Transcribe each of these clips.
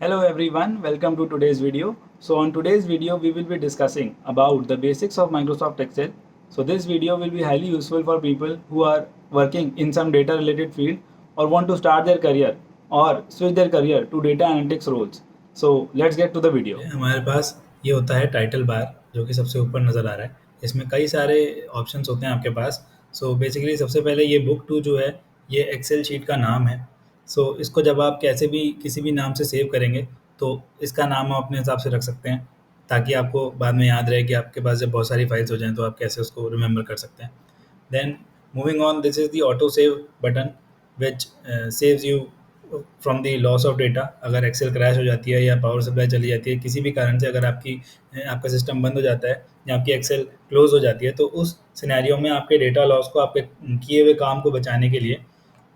Hello everyone, welcome to today's video. So on today's video we will be discussing about the basics of Microsoft Excel. So this video will be highly useful for people who are working in some data related field or want to start their career or switch their career to data analytics roles. So let's get to the video. हमारे पास ये होता है title bar जो कि सबसे ऊपर नज़र आ रहा है। इसमें कई सारे ऑप्शंस होते हैं आपके पास। सो बेसिकली सबसे पहले ये बुक टू जो है ये एक्सेल शीट का नाम है। सो इसको जब आप कैसे भी किसी भी नाम से सेव करेंगे तो इसका नाम आप अपने हिसाब से रख सकते हैं ताकि आपको बाद में याद रहे कि आपके पास जब बहुत सारी फाइल्स हो जाएँ तो आप कैसे उसको रिमेंबर कर सकते हैं। Then moving on, this is the auto save button which saves you from the loss of data. अगर एक्सेल क्रैश हो जाती है या पावर सप्लाई चली जाती है किसी भी कारण से, अगर आपका सिस्टम बंद हो जाता है या आपकी एक्सेल क्लोज हो जाती है, तो उस सिनेरियो में आपके डेटा लॉस को, आपके किए हुए काम को बचाने के लिए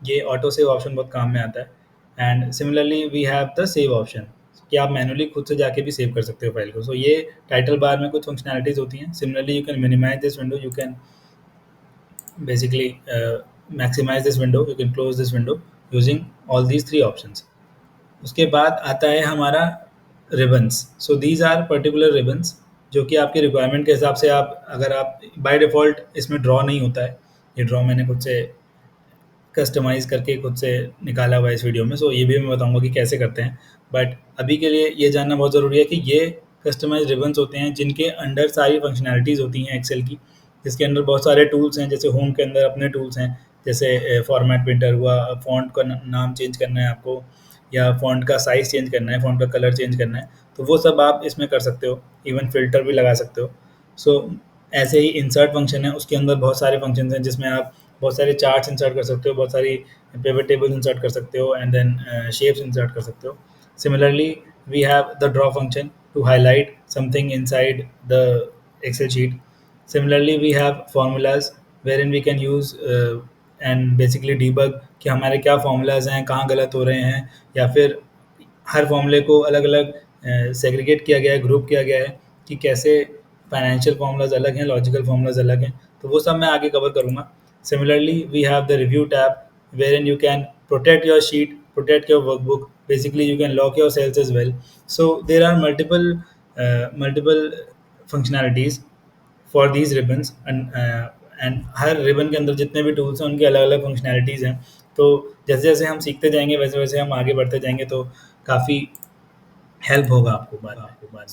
ये ऑटो सेव ऑप्शन बहुत काम में आता है। And similarly we have the save option कि आप मैनुअली खुद से जाके भी सेव कर सकते हो फाइल को। सो ये टाइटल बार में कुछ फंक्शनैलिटीज़ होती हैं। Similarly you can minimise this window, you can basically maximize this window, you can close this window using all these three options. उसके बाद आता है हमारा ribbons. So these are particular ribbons जो कि आपके रिक्वायरमेंट के हिसाब से, आप अगर आप बाय डिफ़ॉल्ट इसमें ड्रॉ नहीं होता है, ये ड्रॉ मैंने खुद से कस्टमाइज़ करके खुद से निकाला हुआ है इस वीडियो में। सो ये भी मैं बताऊंगा कि कैसे करते हैं, बट अभी के लिए ये जानना बहुत ज़रूरी है कि ये कस्टमाइज रिबन्स होते हैं जिनके अंडर सारी फंक्शनैलिटीज़ होती हैं एक्सेल की, जिसके अंदर बहुत सारे टूल्स हैं। जैसे होम के अंदर अपने टूल्स हैं, जैसे फॉर्मेट प्रिंटर हुआ, फ़ॉन्ट का नाम चेंज करना है आपको, या फ़ॉन्ट का साइज़ चेंज करना है, फ़ॉन्ट का कलर चेंज करना है, तो वो सब आप इसमें कर सकते हो। इवन फ़िल्टर भी लगा सकते हो। सो ऐसे ही इंसर्ट फंक्शन है, उसके अंदर बहुत सारे फंक्शंस हैं जिसमें आप बहुत सारे चार्ट्स इंसर्ट कर सकते हो, बहुत सारी पिवट टेबल्स इंसर्ट कर सकते हो, एंड देन शेप्स इंसर्ट कर सकते हो। Similarly we have the draw function to highlight something inside the Excel sheet. Similarly, we have formulas wherein we can use and basically debug कि हमारे क्या formulas हैं, कहाँ गलत हो रहे हैं, या फिर हर फॉर्मूले को अलग अलग सेग्रीगेट किया गया है, ग्रुप किया गया है कि कैसे फाइनेंशियल फार्मूलाज अलग हैं, लॉजिकल फार्मूलाज अलग हैं। तो वो सब मैं आगे कवर करूँगा। Similarly we have the review tab wherein you can protect your sheet, protect your workbook. Basically, you can lock your cells as well. So there are multiple functionalities for these ribbons, and her ribbon के अंदर जितने भी tools हैं उनकी अलग अलग functionalities हैं। तो जैसे जैसे हम सीखते जाएंगे वैसे वैसे हम आगे बढ़ते जाएंगे, तो काफ़ी हेल्प होगा आपको बाद में।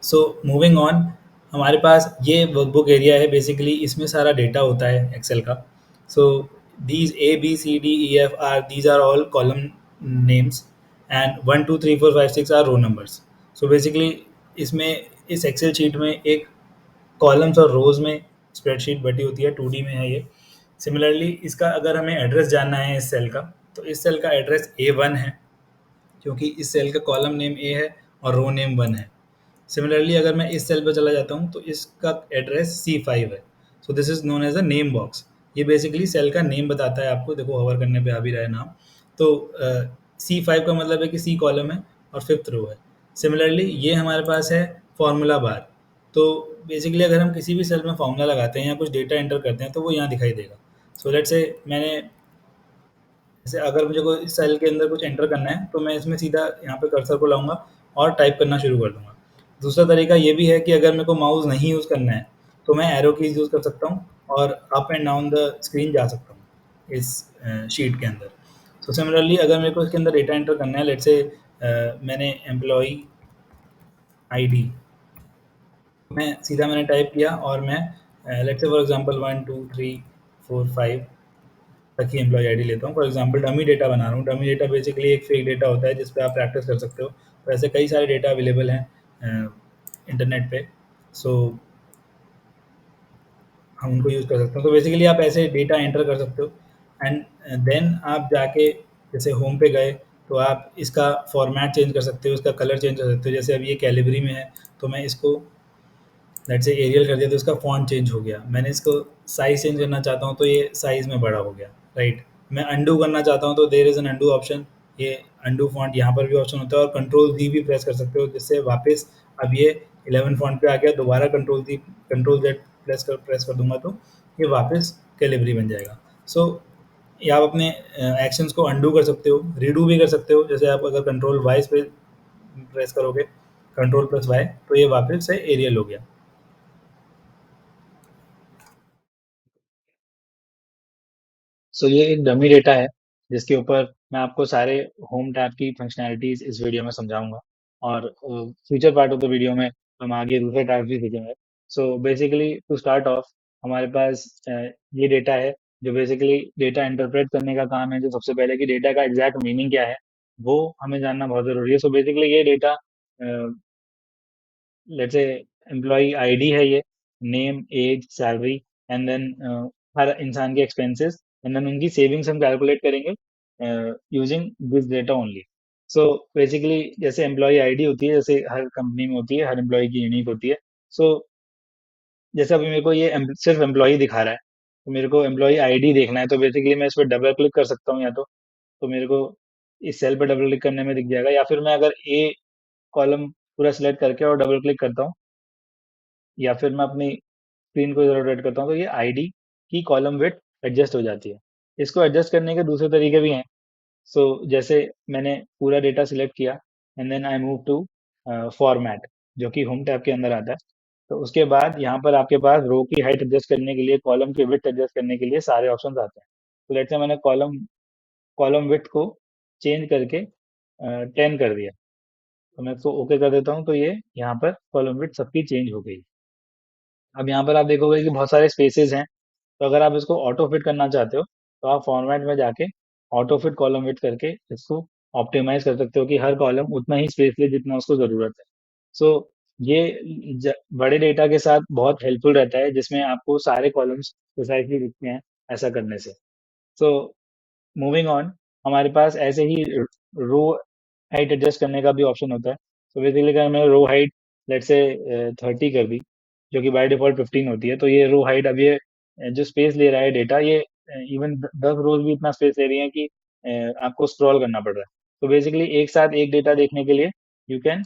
सो मूविंग ऑन, हमारे पास ये वर्कबुक एरिया है। बेसिकली इसमें सारा डेटा होता है एक्सेल का। So these A B C D E F are, these are all column names, and 1 2 3 4 5 6 are row numbers. So basically इसमें, इस एक्सेल शीट में एक कॉलम्स और रोज में स्प्रेडशीट बटी होती है, 2D में है ये। सिमिलरली इसका अगर हमें एड्रेस जानना है इस सेल का, तो इस सेल का एड्रेस A1 है क्योंकि इस सेल का कॉलम नेम A है और रो नेम 1 है। सिमिलरली अगर मैं इस सेल पर चला जाता हूँ तो इसका एड्रेस C5 है। So this is known as a name box. ये बेसिकली सेल का नेम बताता है आपको। देखो होवर करने पे आ भी रहा है नाम। तो C5 का मतलब है कि C कॉलम है और 5th रो है। सिमिलरली ये हमारे पास है फॉर्मूला बार। तो बेसिकली अगर हम किसी भी सेल में फॉर्मूला लगाते हैं या कुछ डेटा एंटर करते हैं तो वो यहाँ दिखाई देगा। सो लेट्स से मैंने, जैसे अगर मुझे कोई सेल के अंदर कुछ एंटर करना है तो मैं इसमें सीधा यहाँ पे कर्सर को लाऊंगा और टाइप करना शुरू कर दूंगा। दूसरा तरीका ये भी है कि अगर मेरे को माउस नहीं यूज़ करना है तो मैं एरो कीज यूज़ कर सकता हूँ और up and down the screen जा सकता हूँ इस शीट के अंदर। सो सिमिलरली अगर मेरे को इसके अंदर डेटा एंटर करना है, लेट्स से मैंने एम्प्लॉई आईडी, मैंने टाइप किया और मैं लेट्स से फॉर एग्जांपल 1 2 3 4 5 तक ही एम्प्लॉय आईडी लेता हूँ। फॉर एग्जांपल डमी डेटा बना रहा हूँ। डमी डेटा बेसिकली एक फेक डेटा होता है जिस पे आप प्रैक्टिस कर सकते हो। तो ऐसे कई सारे डेटा अवेलेबल हैं इंटरनेट पे। सो हम उनको यूज़ कर सकते हैं। तो बेसिकली आप ऐसे डेटा एंटर कर सकते हो, एंड देन आप जाके जैसे होम पे गए तो आप इसका फॉर्मेट चेंज कर सकते हो, इसका कलर चेंज कर सकते हो। जैसे अब ये कैलिबरी में है तो मैं इसको लेट्स से एरियल कर दिया तो इसका फ़ॉन्ट चेंज हो गया। मैंने इसको साइज़ चेंज करना चाहता हूँ तो ये साइज़ में बड़ा हो गया, राइट। मैं अंडू करना चाहता हूँ तो there is an undo option. ये अंडू फ़ॉन्ट यहाँ पर भी ऑप्शन होता है, और कंट्रोल वी भी प्रेस कर सकते हो जिससे वापस अब ये 11 फ़ॉन्ट पे आ गया। दोबारा कंट्रोल जेड प्रेस कर दूंगा तो ये वापस कैलिबरी बन जाएगा। सो ये आप अपने एक्शंस को अंडू कर सकते हो, रीडू भी कर सकते हो। जैसे आप अगर कंट्रोल वाइस पे प्रेस करोगे Ctrl+Y, तो ये वापस से एरियल हो गया। सो ये एक डमी डेटा है जिसके ऊपर मैं आपको सारे होम टैब की फंक्शनैलिटीज इस वीडियो में समझाऊंगा, और future part of the video में हम आगे दूसरे टैब्स भी सीखेंगे। So basically to start off, हमारे पास ये डेटा है जो बेसिकली डेटा इंटरप्रेट करने का काम है। जो सबसे पहले कि डेटा का एग्जैक्ट मीनिंग क्या है वो हमें जानना बहुत ज़रूरी है। सो बेसिकली ये data, let's say employ ID है, ये name, age, salary, and then हर इंसान के एक्सपेंसेस, एंड देन उनकी सेविंग्स हम कैलकुलेट करेंगे using this data only. So basically जैसे एम्प्लॉय आईडी होती है, जैसे हर कंपनी में होती है, हर एम्प्लॉय की यूनिक होती है। सो जैसे अभी मेरे को ये सिर्फ एम्प्लॉय दिखा रहा है, तो मेरे को एम्प्लॉय आईडी देखना है, तो बेसिकली मैं इस पर डबल क्लिक कर सकता हूँ, या तो मेरे को इस सेल पर डबल क्लिक करने में दिख जाएगा, या फिर मैं अगर ए कॉलम पूरा सिलेक्ट करके और डबल क्लिक करता हूँ, या फिर मैं अपनी स्क्रीन को रोटेट करता हूँ, तो ये आईडी की कॉलम विड्थ एडजस्ट हो जाती है। इसको एडजस्ट करने के दूसरे तरीके भी हैं। सो जैसे मैंने पूरा डेटा सिलेक्ट किया, and then I move to format, जो कि होम टैब के अंदर आता है। तो उसके बाद यहाँ पर आपके पास रो की हाइट एडजस्ट करने के लिए, कॉलम की विड्थ एडजस्ट करने के लिए सारे ऑप्शंस आते हैं। तो लेट्स से मैंने कॉलम कॉलम विड्थ को चेंज करके 10 कर दिया, तो मैं इसको ओके कर देता हूँ, तो ये यहाँ पर कॉलम विड्थ सबकी चेंज हो गई। अब यहाँ पर आप देखोगे कि बहुत सारे स्पेसेस हैं, तो अगर आप इसको ऑटो फिट करना चाहते हो, तो आप फॉर्मेट में जाके ऑटो फिट कॉलम फिट करके इसको ऑप्टिमाइज कर सकते हो कि हर कॉलम उतना ही स्पेस ले जितना उसको ज़रूरत है। सो ये बड़े डेटा के साथ बहुत हेल्पफुल रहता है, जिसमें आपको सारे कॉलम्स प्रिसाइजली दिखते हैं ऐसा करने से। सो मूविंग ऑन, हमारे पास ऐसे ही रो हाइट एडजस्ट करने का भी ऑप्शन होता है। तो बेसिकली अगर मैंने रो हाइट लेट से 30 कर दी, जो कि बाय डिफॉल्ट 15 होती है, तो ये रो हाइट, अब ये जो स्पेस ले रहा है डेटा, ये इवन 10 रोज भी इतना स्पेस ले रही है कि आपको स्क्रॉल करना पड़ रहा है। तो बेसिकली एक साथ एक डेटा देखने के लिए you can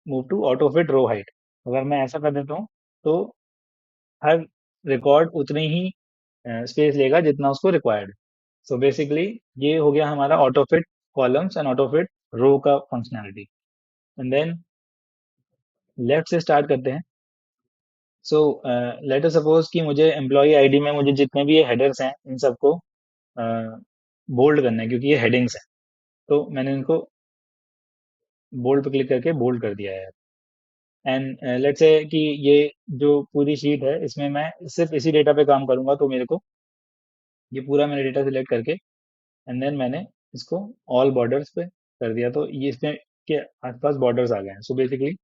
move to auto fit row height. अगर मैं ऐसा कर देता हूँ, तो हर रिकॉर्ड उतनी ही स्पेस लेगा जितना उसको रिक्वायर्ड है। सो बेसिकली ये हो गया हमारा auto fit columns and auto fit row का फंक्शनैलिटी। एंड देन लेफ्ट से स्टार्ट करते हैं। सो लेट अस सपोज कि मुझे एम्प्लॉय आईडी में मुझे जितने भी ये हेडर्स हैं इन सबको बोल्ड करना है, क्योंकि ये हेडिंग्स हैं। तो मैंने इनको बोल्ड पे क्लिक करके बोल्ड कर दिया है। एंड लेट्स से कि ये जो पूरी शीट है, इसमें मैं सिर्फ इसी डेटा पे काम करूंगा, तो मेरे को ये पूरा मैंने डेटा सिलेक्ट करके, एंड देन मैंने इसको ऑल बॉर्डर्स पे कर दिया, तो ये इसमें के आसपास बॉर्डर्स आ गए हैं। सो बेसिकली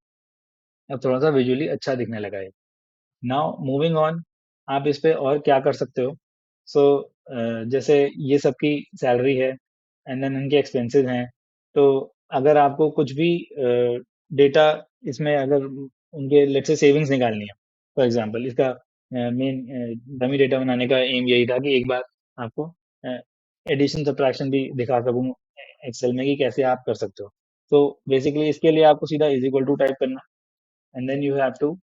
अब थोड़ा सा विजुअली अच्छा दिखने लगा है। नाउ मूविंग ऑन, आप इस पे और क्या कर सकते हो। सो जैसे ये सबकी सैलरी है, एंड देन इनके एक्सपेंसेस हैं। तो अगर आपको कुछ भी डेटा इसमें, अगर उनके लेट्स से सेविंग्स निकालनी है, फॉर एग्जांपल, इसका मेन डमी डेटा बनाने का एम यही था कि एक बार आपको एडिशन सब्ट्रैक्शन भी दिखा सकूं एक्सेल में कि कैसे आप कर सकते हो। तो बेसिकली इसके लिए आपको सीधा इज इक्वल टू टाइप करना, and then you have to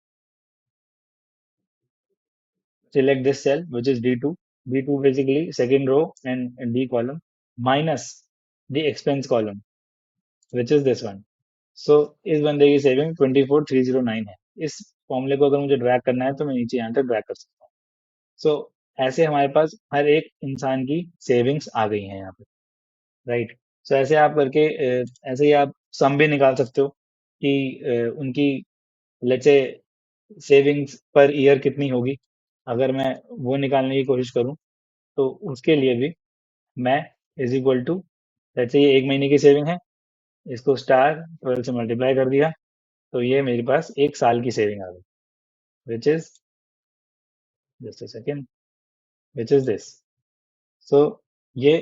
select this cell, which is D2. D2 basically second row and D column, minus the expense column, which is this one. So इस बंदे की saving 24309 है। इस फॉर्मूले को अगर मुझे ड्रैग करना है, तो मैं नीचे यहाँ तक ड्रैग कर सकता हूँ। सो ऐसे हमारे पास हर एक इंसान की सेविंग्स आ गई हैं यहाँ पे, राइट। सो ऐसे आप करके ऐसे ही आप सम भी निकाल सकते हो कि उनकी let's say savings per year कितनी होगी। अगर मैं वो निकालने की कोशिश करूं, तो उसके लिए भी मैं इज इक्वल टू, लेट्स से ये 1 महीने की सेविंग है, इसको स्टार 12 से मल्टीप्लाई कर दिया, तो ये मेरे पास 1 साल की सेविंग आ गई, which is just a second, which is this. So ये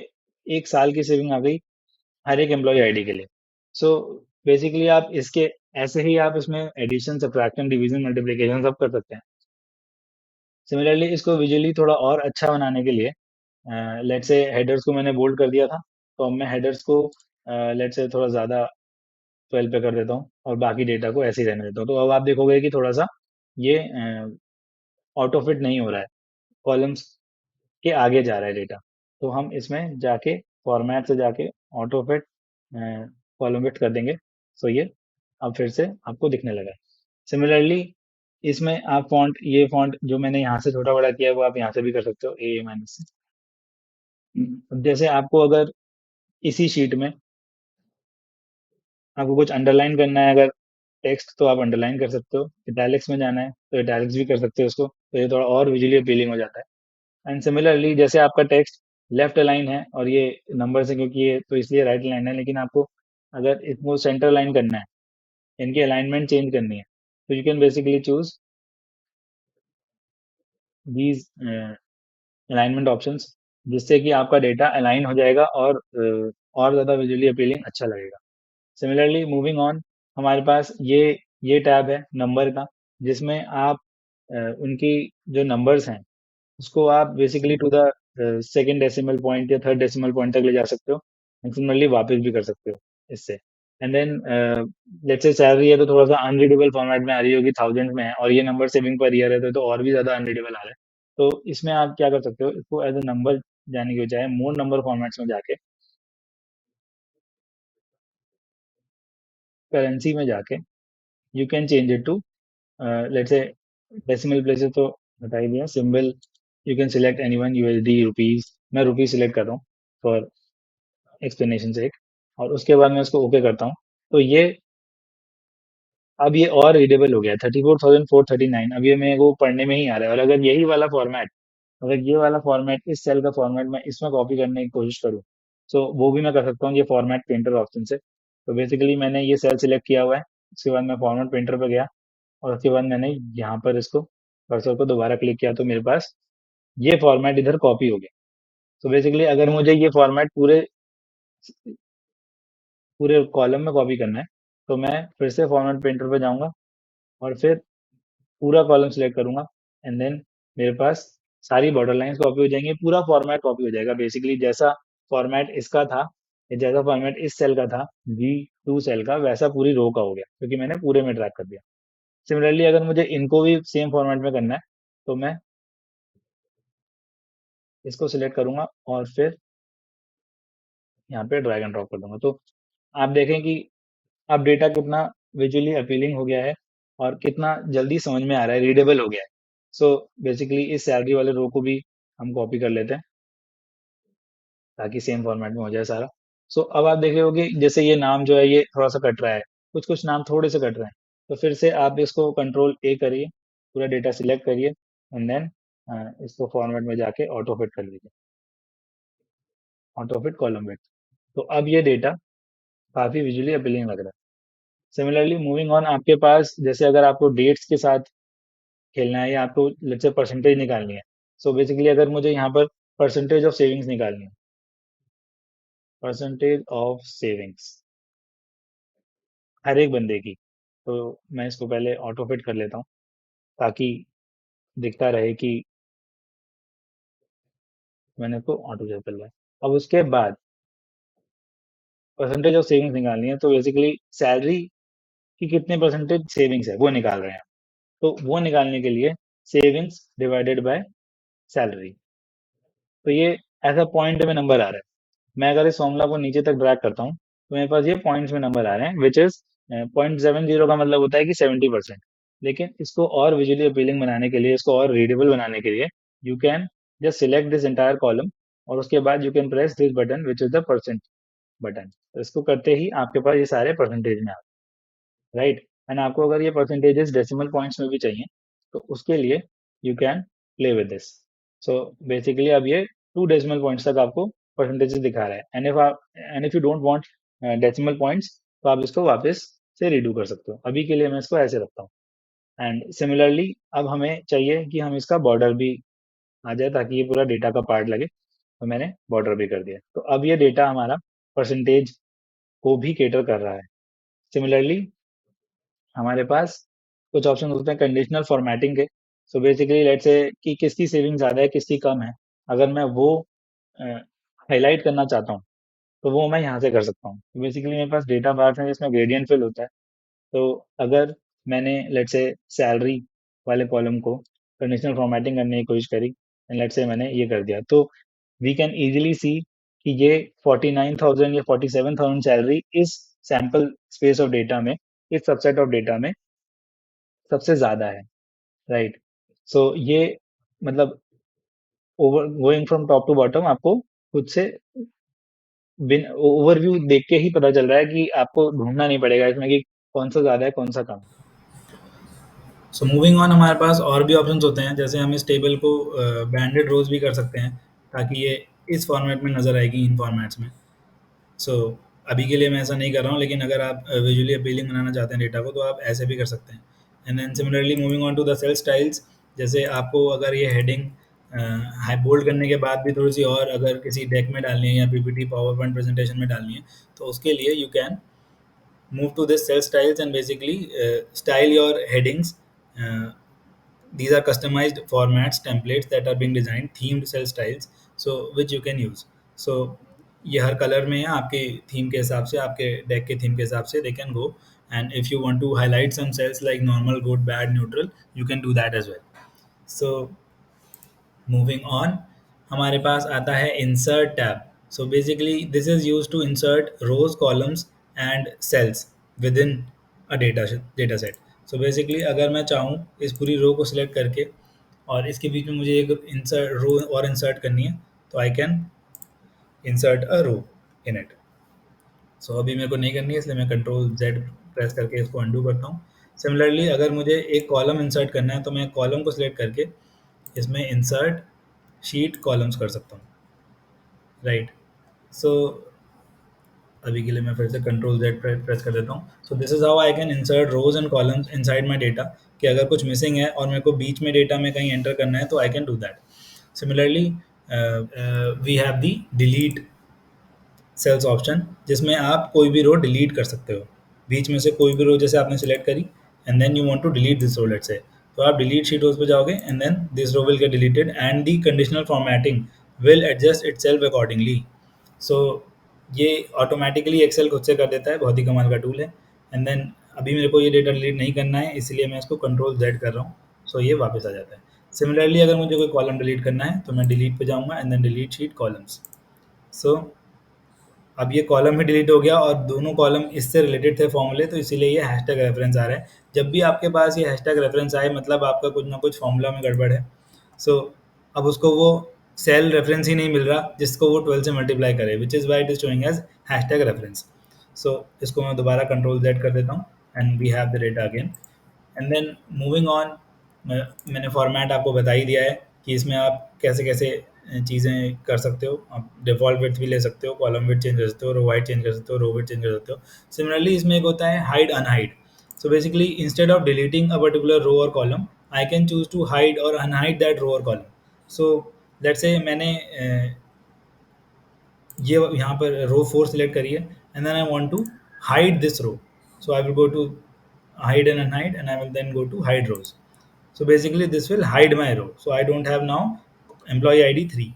1 साल की सेविंग आ गई हर एक एम्प्लॉय आईडी के लिए। सो बेसिकली आप इसके ऐसे ही आप इसमें एडिशन, सब्ट्रैक्शन, डिवीजन, मल्टीप्लिकेशन सब कर सकते हैं। सिमिलरली इसको विजुअली थोड़ा और अच्छा बनाने के लिए, लेट्स से हेडर्स को मैंने बोल्ड कर दिया था, तो अब मैं हेडर्स को लेट्स से थोड़ा ज़्यादा 12 पे कर देता हूँ, और बाकी डेटा को ऐसे ही रहने देता हूँ। तो अब आप देखोगे कि थोड़ा सा ये ऑटो फिट नहीं हो रहा है, कॉलम्स के आगे जा रहा है डेटा। तो हम इसमें जाके फॉर्मेट से जाके ऑटो फिट कॉलम विड्थ कर देंगे, सो ये अब फिर से आपको दिखने लगा है। सिमिलरली इसमें आप ये फॉन्ट जो मैंने यहाँ से छोटा बड़ा किया है वो आप यहाँ से भी कर सकते हो, ए माइनस से। जैसे आपको अगर इसी शीट में आपको कुछ अंडरलाइन करना है अगर टेक्स्ट, तो आप अंडरलाइन कर सकते हो। इटैलिक्स में जाना है तो इटैलिक्स भी कर सकते हो उसको, तो ये थोड़ा और विजुअली अपीलिंग हो जाता है। एंड सिमिलरली जैसे आपका टेक्स्ट लेफ्ट अलाइन है और ये नंबर से, क्योंकि ये तो इसलिए राइट अलाइन है, लेकिन आपको अगर इसको सेंटर लाइन करना है, इनकी अलाइनमेंट चेंज करनी है, तो you can basically choose these alignment options, जिससे कि आपका डेटा अलाइन हो जाएगा और ज़्यादा विजुअली अपीलिंग अच्छा लगेगा। सिमिलरली मूविंग ऑन, हमारे पास ये टैब है नंबर का, जिसमें आप उनकी जो नंबर्स हैं उसको आप basically to the second decimal point या थर्ड डेसिमल पॉइंट तक ले जा सकते हो, एंड सिमिलरली वापस भी कर सकते हो इससे। And then let's say salary है तो थोड़ा सा अनरीडेबल फॉर्मेट में आ रही होगी, थाउजेंड में है, और ये नंबर सेविंग पर ईयर है तो और भी ज्यादा अनरीडेबल आ रहा है। तो इसमें आप क्या कर सकते हो, इसको एज ए नंबर जाने की बजाय मोर नंबर फॉर्मेट्स में जाके, करेंसी में जाके you can change it to let's say decimal places तो बता ही दिया, symbol you can select any one, USD, rupees, मैं रुपीज सिलेक्ट कर रहा हूँ फॉर एक्सप्लेनेशन से, और उसके बाद मैं उसको ओके करता हूँ। तो ये अब ये और रीडेबल हो गया, 34,439, अब ये मेरे को पढ़ने में ही आ रहा है। और अगर यही वाला फॉर्मेट, अगर ये वाला फॉर्मेट, इस सेल का फॉर्मेट मैं इसमें कॉपी करने की कोशिश करूँ, तो वो भी मैं कर सकता हूँ ये फॉर्मेट पेंटर ऑप्शन से। तो बेसिकली मैंने ये सेल सिलेक्ट किया हुआ है, उसके बाद मैं फॉर्मेट पेंटर पर गया, और उसके बाद मैंने यहाँ पर इसको कर्सर को दोबारा क्लिक किया, तो मेरे पास ये फॉर्मेट इधर कॉपी हो गया। तो बेसिकली अगर मुझे ये फॉर्मेट पूरे पूरे कॉलम में कॉपी करना है, तो मैं फिर से फॉर्मेट पेंटर पे जाऊंगा और फिर पूरा कॉलम सिलेक्ट करूंगा, एंड देन मेरे पास सारी बॉर्डर लाइंस कॉपी हो जाएंगी, पूरा फॉर्मेट कॉपी हो जाएगा। बेसिकली जैसा फॉर्मेट इसका था, या जैसा फॉर्मेट इस सेल का था, V2 सेल का, वैसा पूरी रो का हो गया, क्योंकि मैंने पूरे में ड्रैग कर दिया। सिमिलरली अगर मुझे इनको भी सेम फॉर्मेट में करना है, तो मैं इसको सिलेक्ट करूंगा और फिर यहाँ पे ड्रैग एंड ड्रॉप कर दूंगा। तो आप देखें कि अब डेटा कितना विजुअली अपीलिंग हो गया है और कितना जल्दी समझ में आ रहा है, रीडेबल हो गया है। सो बेसिकली इस सैलरी वाले रो को भी हम कॉपी कर लेते हैं, ताकि सेम फॉर्मेट में हो जाए सारा। सो अब आप देखे होगे जैसे ये नाम जो है ये थोड़ा सा कट रहा है, कुछ कुछ नाम थोड़े से कट रहे हैं, तो फिर से आप इसको कंट्रोल A करिए, पूरा डेटा सिलेक्ट करिए, एंड देन इसको फॉर्मेट में जाके ऑटो फिट कर लीजिए, ऑटो फिट कॉलम विड्थ। तो अब ये डेटा काफी विजुअली अपीलिंग लग रहा है। सिमिलरली मूविंग ऑन, आपके पास जैसे अगर आपको डेट्स के साथ खेलना है, या आपको लेट्स से परसेंटेज निकालनी है, सो बेसिकली अगर मुझे यहाँ पर परसेंटेज ऑफ सेविंग्स निकालनी है, परसेंटेज ऑफ सेविंग्स हर एक बंदे की, तो मैं इसको पहले ऑटो फिट कर लेता हूँ, ताकि दिखता रहे कि मैंने इसको ऑटो फिट कर लिया। अब उसके बाद परसेंटेज ऑफ सेविंग्स निकालनी है, तो बेसिकली सैलरी की कितने परसेंटेज सेविंग्स है वो निकाल रहे हैं। तो वो निकालने के लिए सेविंग्स डिवाइडेड बाय सैलरी, तो ये ऐसा पॉइंट में नंबर आ रहा है। मैं अगर इस फॉर्मूला को नीचे तक ड्रैग करता हूँ, तो मेरे पास ये पॉइंट्स में नंबर आ रहे हैं, विच इज 0.70 का मतलब होता है कि 70%। लेकिन इसको और विजुअली अपीलिंग बनाने के लिए, इसको और रीडेबल बनाने के लिए, you can just select this entire column, और उसके बाद you can press this button which is the percent button. तो इसको करते ही आपके पास ये सारे परसेंटेज में आ, राइट। एंड आपको अगर ये परसेंटेजेस डेसिमल पॉइंट्स में भी चाहिए, तो उसके लिए you can play with this. So basically अब ये 2 डेसिमल पॉइंट्स तक आपको परसेंटेजेस दिखा रहा है, and if you don't want decimal points, तो आप इसको वापस से रीडू कर सकते हो। अभी के लिए मैं इसको ऐसे रखता हूँ। एंड सिमिलरली अब हमें चाहिए कि हम इसका बॉर्डर भी आ जाए, ताकि ये पूरा डेटा का पार्ट लगे, तो मैंने बॉर्डर भी कर दिया। तो अब ये डेटा हमारा परसेंटेज को भी केटर कर रहा है। सिमिलरली हमारे पास कुछ ऑप्शन होते हैं कंडीशनल फॉर्मेटिंग के। सो बेसिकली लेट्स से कि किसकी सेविंग ज़्यादा है, किसकी कम है, अगर मैं वो हाईलाइट करना चाहता हूँ, तो वो मैं यहाँ से कर सकता हूँ। बेसिकली मेरे पास डेटा बार्स हैं जिसमें ग्रेडियंट फिल होता है। तो अगर मैंने लेट्स से सैलरी वाले कॉलम को कंडीशनल फॉर्मेटिंग करने की कोशिश करी, एंड लेट्स से मैंने ये कर दिया, तो वी कैन इजीली सी कि ये 49,000 या 47,000 सैलरी इस सैम्पल स्पेस ऑफ डेटा में, इस सबसेट ऑफ डेटा में सबसे ज़्यादा है, राइट? सो ये मतलब over going from top to bottom आपको खुद से बिन ओवरव्यू देख के ही पता चल रहा है कि आपको ढूँढना नहीं पड़ेगा इसमें कि कौन सा ज़्यादा है, कौन सा कम। सो मूविंग ऑन, हमारे पास और भी ऑप्शंस होते हैं, जैसे हम इस टेबल को बैंडेड रोज भी कर सकते हैं, ताकि ये इस फॉर्मेट में नज़र आएगी इन फॉर्मेट्स में। सो अभी के लिए मैं ऐसा नहीं कर रहा हूँ, लेकिन अगर आप विजुअली अपीलिंग बनाना चाहते हैं डेटा को, तो आप ऐसे भी कर सकते हैं। And then similarly moving on to the cell styles, जैसे आपको अगर ये हेडिंग हाई बोल्ड करने के बाद भी थोड़ी सी और अगर किसी डेक में डालनी है या पीपीटी पावर पॉइंट प्रेजेंटेशन में डालनी है, तो उसके लिए you can move to this cell styles and basically style your headings. These are customized formats, templates that are being designed, themed cell styles, so which you can use. So ये हर colour में है, आपके theme के हिसाब से, आपके deck के theme के हिसाब से they can go. And if you want to highlight some cells like normal, good, bad, neutral, you can do that as well. So moving on, हमारे पास आता है insert tab. So basically this is use to insert rows, columns and cells within a data set. So basically अगर मैं चाहूँ इस पूरी रो को सिलेक्ट करके और इसके बीच में मुझे एक इंसर्ट रो और इंसर्ट करनी है, तो I can insert a row in it. So अभी मेरे को नहीं करनी है, इसलिए मैं कंट्रोल जेड प्रेस करके इसको अंडू करता हूँ। सिमिलरली अगर मुझे एक कॉलम इंसर्ट करना है, तो मैं कॉलम को सिलेक्ट करके इसमें इंसर्ट शीट कॉलम्स कर सकता हूँ, राइट? सो अभी के लिए मैं फिर से कंट्रोल जेड प्रेस कर देता हूँ। So this is how I can insert rows and columns inside my data, कि अगर कुछ मिसिंग है और मेरे को बीच में डेटा में कहीं एंटर करना है, तो I can do that. Similarly we have the delete cells option, जिसमें आप कोई भी रो डिलीट कर सकते हो। बीच में से कोई भी रो जैसे आपने सिलेक्ट करी and then you want to delete this row, let's say, तो आप डिलीट शीट रोज पे जाओगे and then this row will get deleted and the conditional formatting will adjust itself accordingly. So ये ऑटोमेटिकली एक्सेल खुद से कर देता है, बहुत ही कमाल का टूल है। एंड देन अभी मेरे को ये डेटा डिलीट नहीं करना है, इसलिए मैं इसको कंट्रोल जेड कर रहा हूँ, सो ये वापस आ जाता है। सिमिलरली अगर मुझे कोई कॉलम डिलीट करना है, तो मैं डिलीट पे जाऊँगा and then delete sheet columns. So अब ये कॉलम ही डिलीट हो गया और दोनों कॉलम इससे रिलेटेड थे फॉर्मूले, तो इसीलिए ये हैशटैग रेफरेंस आ रहा है। जब भी आपके पास ये हैशटैग रेफरेंस आए, मतलब आपका कुछ ना कुछ फॉर्मूला में गड़बड़ है। सो अब उसको वो सेल रेफरेंस ही नहीं मिल रहा जिसको वो 12 से मल्टीप्लाई करे, which is why it is showing as hashtag reference. So इसको मैं दोबारा कंट्रोल जेड कर देता हूँ and we have the data again. And then moving on, मैंने फॉर्मेट आपको बता ही दिया है कि इसमें आप कैसे कैसे चीज़ें कर सकते हो। आप डिफ़ॉल्ट विड्थ भी ले सकते हो, कॉलम विड्थ चेंज कर सकते हो, रो वाइट चेंज कर सकते हो, रो विड्थ चेंज कर सकते हो। सिमिलरली इसमें एक होता है hide unhide. So basically instead of deleting a particular row और column, I can choose to hide और अनहाइड दैट रो और कॉलम। सो लेट्स से मैंने ये यहाँ पर रो 4 सिलेक्ट करी है and then I want to hide this row. So I will go to hide and unhide and I will then go to hide rows. So basically this will hide my row. So I don't have now employee ID 3.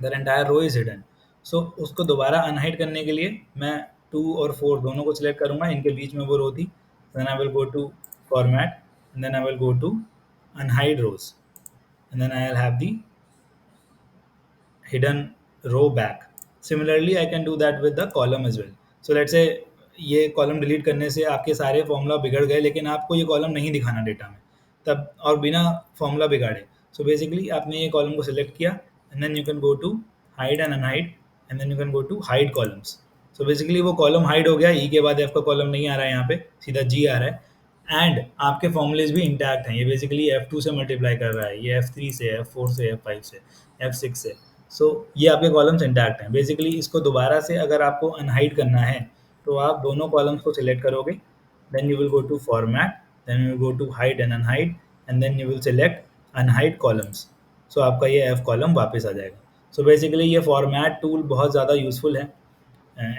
The entire row is hidden. So उसको दोबारा unhide करने के लिए मैं 2 और 4 दोनों को select करूँगा, इनके बीच में वो रो थी। Then I will go to format and then I will go to unhide rows and then I'll have the hidden row back. Similarly, I can do that with the column as well. So let's say ये column delete करने से आपके सारे formula बिगड़ गए, लेकिन आपको ये कॉलम नहीं दिखाना डेटा में तब, और बिना फॉर्मूला बिगाड़े। सो बेसिकली आपने ये कॉलम को सिलेक्ट किया and then you can go to hide and unhide and then you can go to hide columns. So basically वो कॉलम हाइड हो गया, ई के बाद एफ का कॉलम नहीं आ रहा है, यहाँ पे सीधा जी आ रहा है एंड आपके फॉर्मूलेज भी इंटैक्ट हैं। ये बेसिकली F2 से मल्टीप्लाई कर रहा है, ये F3 से, F4 से, F5 से, F6 से। सो ये आपके कॉलम्स इंटैक्ट हैं। बेसिकली इसको दोबारा से अगर आपको अनहाइड करना है, तो आप दोनों कॉलम्स को सिलेक्ट करोगे, then you will go to format, then you will go to hide and unhide and then you will select unhide columns. So आपका ये F कॉलम वापस आ जाएगा। सो बेसिकली ये फॉर्मेट टूल बहुत ज़्यादा यूज़फुल है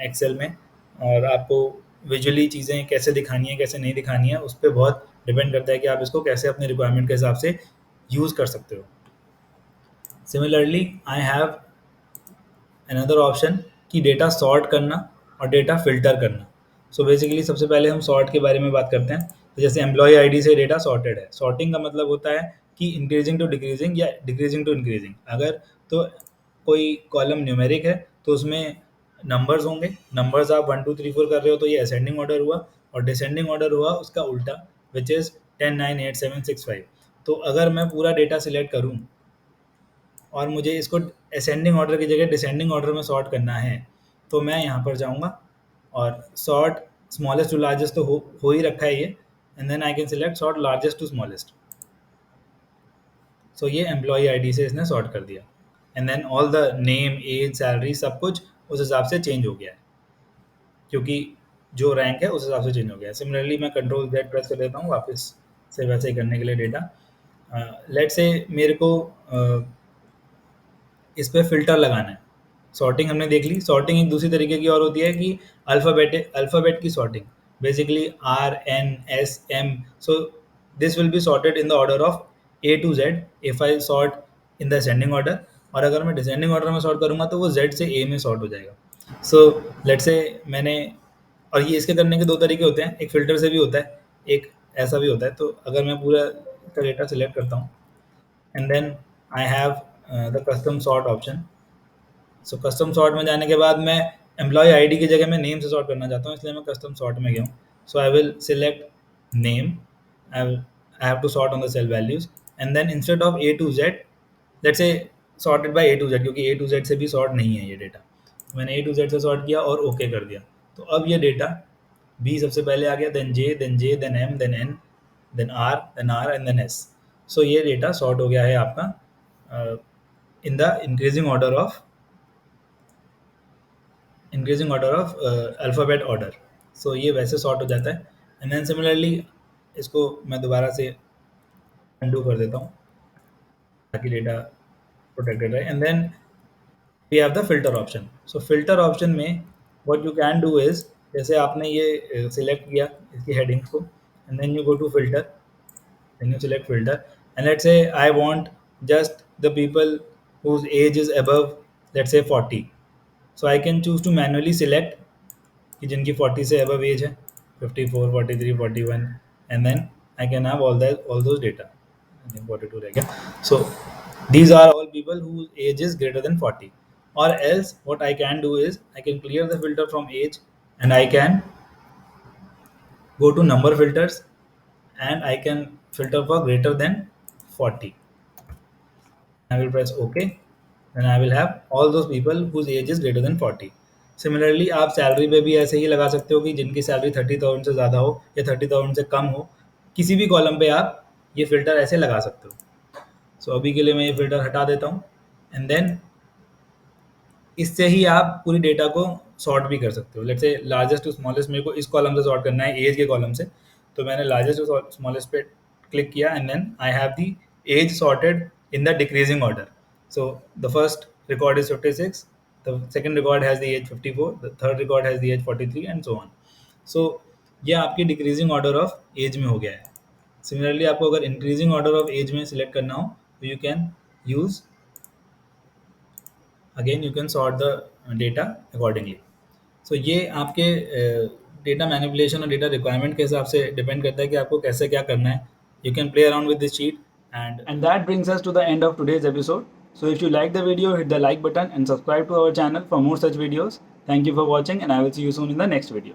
एक्सेल में, और आपको विजुअली चीज़ें कैसे दिखानी है कैसे नहीं दिखानी है उस पर बहुत डिपेंड करता है कि आप इसको कैसे अपने रिक्वायरमेंट के हिसाब से यूज़ कर सकते हो। Similarly I have another option कि डेटा सॉर्ट करना और डेटा फिल्टर करना। सो बेसिकली सबसे पहले हम सॉर्ट के बारे में बात करते हैं। तो जैसे एम्प्लॉय आईडी से डेटा सॉर्टेड है, सॉर्टिंग का मतलब होता है कि इंक्रीजिंग टू डिक्रीजिंग या डिक्रीजिंग टू इंक्रीजिंग। अगर तो कोई कॉलम न्यूमेरिक है तो उसमें नंबर्स होंगे, नंबर्स आप 1 2 3 4 कर रहे हो तो ये असेंडिंग ऑर्डर हुआ, और डिसेंडिंग ऑर्डर हुआ उसका उल्टा, विच इज़ 10 9 8 7 6 5। तो अगर मैं पूरा डेटा सिलेक्ट करूँ और मुझे इसको असेंडिंग ऑर्डर की जगह डिसेंडिंग ऑर्डर में सॉर्ट करना है, तो मैं यहाँ पर जाऊँगा और सॉर्ट स्मॉलेस्ट टू लार्जेस्ट तो हो ही रखा है ये, and then I can select sort largest to smallest. So ये एम्प्लॉई आईडी से इसने सॉर्ट कर दिया, and then all the name age salary सब कुछ उस हिसाब से चेंज हो गया है, क्योंकि जो रैंक है उस हिसाब से चेंज हो गया है। सिमिलरली मैं कंट्रोल Z प्रेस कर देता हूँ वापस से वैसे ही करने के लिए डेटा। लेट से मेरे को इस पे फ़िल्टर लगाना है। सॉर्टिंग हमने देख ली, सॉर्टिंग एक दूसरी तरीके की और होती है कि अल्फ़ाबेट की sorting, basically R, N, S, M, so this will be sorted in the order of A to Z if I sort in the ascending order, और अगर मैं डिसेंडिंग ऑर्डर में सॉर्ट करूँगा तो वो Z से A में सॉर्ट हो जाएगा। सो लेट्स से मैंने, और ये इसके करने के 2 तरीके होते हैं, एक फ़िल्टर से भी होता है, एक ऐसा भी होता है। तो अगर मैं पूरा इसका डेटा सिलेक्ट करता हूँ, and then I have the custom sort option. So custom sort में जाने के बाद मैं एम्प्लॉय आईडी की जगह मैं नेम से सॉर्ट करना चाहता हूँ, इसलिए मैं कस्टम सॉर्ट में गया हूँ। So I will select name, I have to sort on the cell values, and then instead of A to Z, let's say sorted by A to Z, क्योंकि A to Z से भी sort नहीं है ये data. मैंने A to Z से sort किया और ओके कर दिया। तो अब ये डेटा B सबसे पहले आ गया, then J, then J, then M, then N, then R and then S। So ये डेटा सॉर्ट हो गया है आपका in the increasing order of alphabet order. So ये वैसे सॉर्ट हो जाता है, एंड देन सिमिलरली इसको मैं दोबारा से अनडू कर देता हूँ ताकि डेटा प्रोटेक्टेड रहे, and then we have the filter option. So filter option में what you can do is, जैसे आपने ये सिलेक्ट किया इसकी हेडिंग्स को, and then you go to filter, then you select filter, and let's say I want just the people whose age is above, let's say 40, so I can choose to manually select कि जिनकी 40 से above age है, 54 43 41, and then I can have all those data। 42 रह गया। So these are all people whose age is greater than 40, or else what I can do is I can clear the filter from age, and I can go to number filters, and I can filter for greater than 40. I will press OK, then I will have all those people whose age is greater than 40. Similarly आप salary पे भी ऐसे ही लगा सकते हो कि जिनकी salary 30,000 से ज़्यादा हो या 30,000 से कम हो, किसी भी कॉलम पे आप ये फ़िल्टर ऐसे लगा सकते हो। सो अभी के लिए मैं ये फ़िल्टर हटा देता हूँ, एंड देन इससे ही आप पूरी डेटा को सॉर्ट भी कर सकते हो। Let's say largest to smallest मेरे को इस कॉलम से सॉर्ट करना है, एज के कॉलम से, तो मैंने लार्जेस्ट टू स्मॉलेस्ट पे क्लिक किया, and then I have the age sorted in the decreasing order. So the first record is 56, the second record has the age 54, the third record has the age 43, and so on. So ये आपकी decreasing order of age में हो गया है। Similarly आपको अगर increasing order of age में select करना हो तो you can use, again you can sort the data accordingly. So ये आपके डेटा मैनिपुलेशन और डेटा रिक्वायरमेंट के हिसाब से डिपेंड करता है कि आपको कैसे क्या करना है। You can play around with this sheet, And that brings us to the end of today's episode. So if you like the video, hit the like button and subscribe to our channel for more such videos. Thank you for watching, and I will see you soon in the next video.